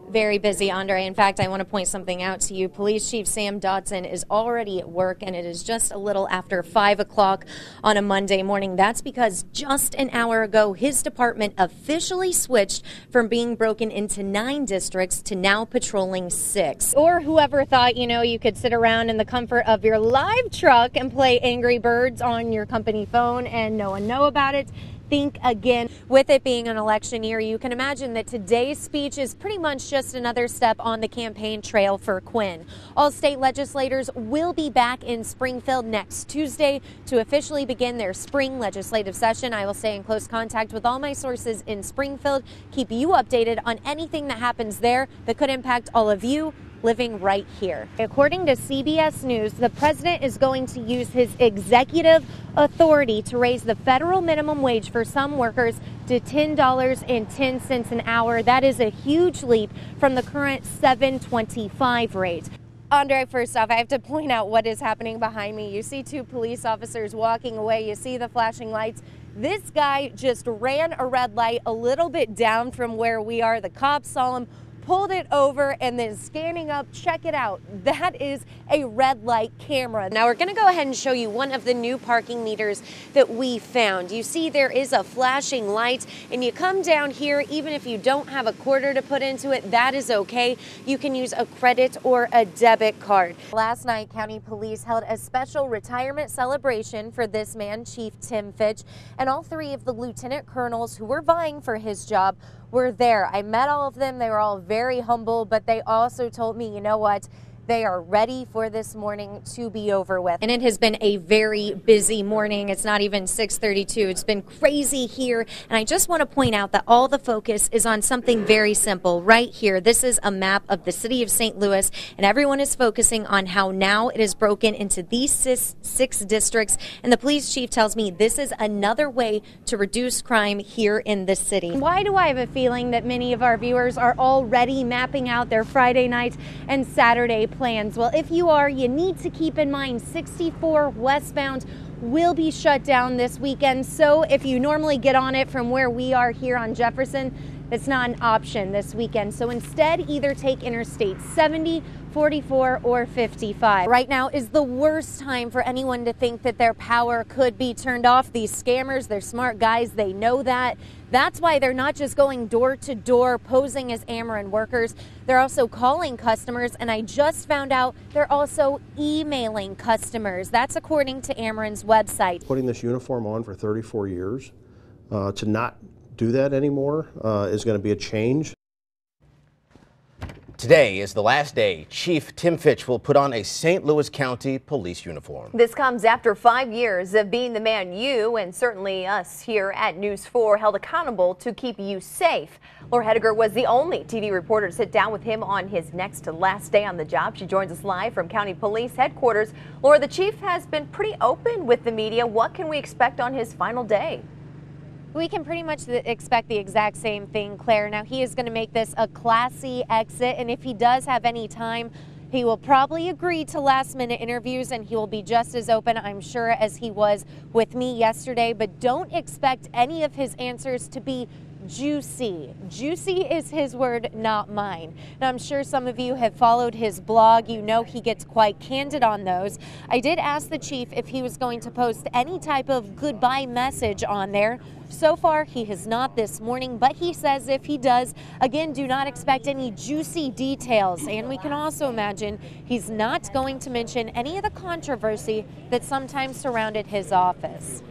Very busy, Andre. In fact, I want to point something out to you. Police Chief Sam Dotson is already at work, and it is just a little after 5 o'clock on a Monday morning. That's because just an hour ago, his department officially switched from being broken into 9 districts to now patrolling 6. Or whoever thought, you could sit around in the comfort of your live truck and play Angry Birds on your company phone and no one know about it. Think again. With it being an election year, you can imagine that today's speech is pretty much just another step on the campaign trail for Quinn. All state legislators will be back in Springfield next Tuesday to officially begin their spring legislative session. I will stay in close contact with all my sources in Springfield, keep you updated on anything that happens there that could impact all of you living right here. According to CBS News, the president is going to use his executive authority to raise the federal minimum wage for some workers to $10.10 an hour. That is a huge leap from the current $7.25 rate. Andre, first off, I have to point out what is happening behind me. You see 2 police officers walking away. You see the flashing lights. This guy just ran a red light a little bit down from where we are. The cops saw him, pulled it over, and then scanning up. Check it out. That is a red light camera. Now we're going to go ahead and show you one of the new parking meters that we found. You see there is a flashing light, and you come down here, even if you don't have a quarter to put into it, that is okay. You can use a credit or a debit card. Last night, County Police held a special retirement celebration for this man, Chief Tim Fitch, and all 3 of the lieutenant colonels who were vying for his job were there. I met all of them. They were all very humble, but they also told me, you know what? They are ready for this morning to be over with. And it has been a very busy morning. It's not even 6:32. It's been crazy here. And I just want to point out that all the focus is on something very simple right here. This is a map of the city of St. Louis, and everyone is focusing on how now it is broken into these 6 districts. And the police chief tells me this is another way to reduce crime here in the city. Why do I have a feeling that many of our viewers are already mapping out their Friday night and Saturday plans? Well, if you are, you need to keep in mind 64 westbound will be shut down this weekend. So if you normally get on it from where we are here on Jefferson, it's not an option this weekend. So instead, either take Interstate 70, 44, or 55. Right now is the worst time for anyone to think that their power could be turned off. These scammers, they're smart guys, they know that. That's why they're not just going door to door posing as Ameren workers. They're also calling customers, and I just found out they're also emailing customers. That's according to Ameren's website. Putting this uniform on for 34 years, to not do that anymore is going to be a change. Today is the last day Chief Tim Fitch will put on a St. Louis County police uniform. This comes after 5 years of being the man you, and certainly us here at News 4, held accountable to keep you safe. Laura Hettiger was the only TV reporter to sit down with him on his next to last day on the job. She joins us live from County Police Headquarters. Laura, the chief has been pretty open with the media. What can we expect on his final day? We can pretty much expect the exact same thing, Claire. Now, he is going to make this a classy exit, and if he does have any time, he will probably agree to last-minute interviews, and he will be just as open, I'm sure, as he was with me yesterday. But don't expect any of his answers to be juicy. Juicy is his word, not mine. Now, I'm sure some of you have followed his blog. You know he gets quite candid on those. I did ask the chief if he was going to post any type of goodbye message on there. So far, he has not this morning, but he says if he does, again, do not expect any juicy details. And we can also imagine he's not going to mention any of the controversy that sometimes surrounded his office.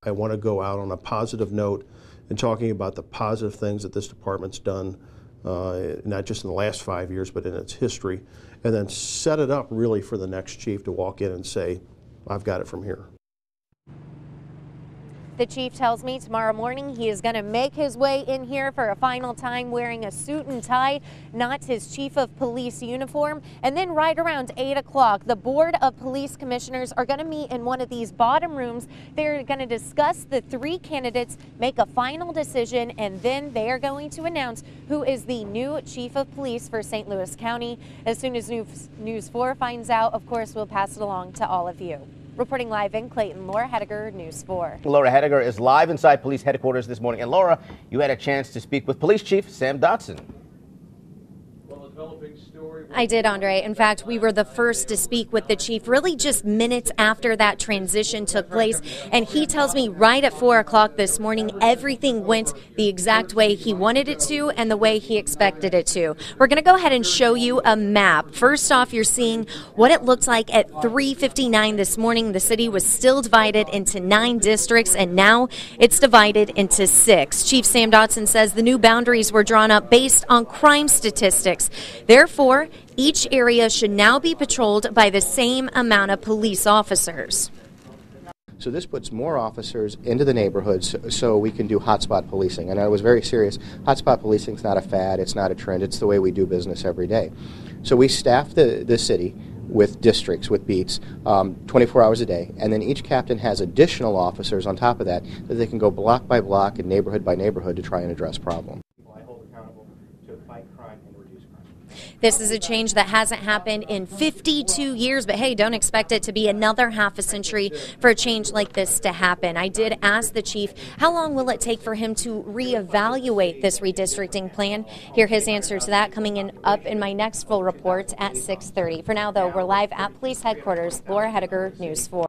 I want to go out on a positive note and talking about the positive things that this department's done, not just in the last 5 years, but in its history, and then set it up really for the next chief to walk in and say, I've got it from here. The chief tells me tomorrow morning he is going to make his way in here for a final time wearing a suit and tie, not his chief of police uniform. And then right around 8 o'clock, the Board of Police Commissioners are going to meet in one of these bottom rooms. They're going to discuss the 3 candidates, make a final decision, and then they are going to announce who is the new chief of police for St. Louis County. As soon as News 4 finds out, of course, we'll pass it along to all of you. Reporting live in Clayton, Laura Hettiger, News 4. Laura Hettiger is live inside police headquarters this morning. And Laura, you had a chance to speak with Police Chief Sam Dotson. I did, Andre. In fact, we were the first to speak with the chief really just minutes after that transition took place. And he tells me right at 4 o'clock this morning, everything went the exact way he wanted it to and the way he expected it to. We're going to go ahead and show you a map. First off, you're seeing what it looked like at 3:59 this morning. The city was still divided into 9 districts, and now it's divided into 6. Chief Sam Dotson says the new boundaries were drawn up based on crime statistics. Therefore, each area should now be patrolled by the same amount of police officers. So this puts more officers into the neighborhoods so we can do hotspot policing. And I was very serious. Hotspot policing is not a fad, it's not a trend, it's the way we do business every day. So we staff the city with districts, with beats, 24 hours a day, and then each captain has additional officers on top of that they can go block by block and neighborhood by neighborhood to try and address problems. I hold accountable to fight crime and reduce crime. This is a change that hasn't happened in 52 years, but hey, don't expect it to be another half a century for a change like this to happen. I did ask the chief, how long will it take for him to reevaluate this redistricting plan? Hear his answer to that coming up in my next full report at 6:30. For now, though, we're live at police headquarters. Laura Hettiger, News 4.